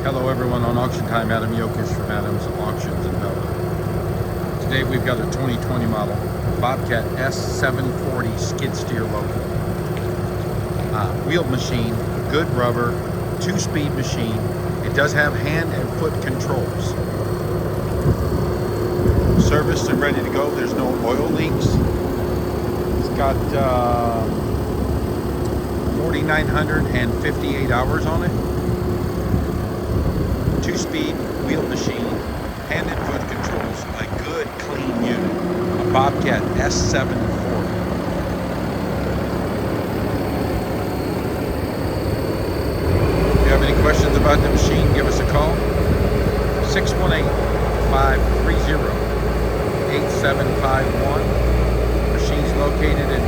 Hello everyone, on Auction Time, Adam Yokish from Adam's Auctions in Belleville. Today we've got a 2020 model Bobcat S740 skid steer loco. Wheeled machine, good rubber, 2-speed machine. It does have hand and foot controls. Serviced and ready to go. There's no oil leaks. It's got 4,958 hours on it. 2-speed wheel machine, hand and foot controls, a good clean unit, a Bobcat S740. If you have any questions about the machine, give us a call, 618-530-8751. Machine's located in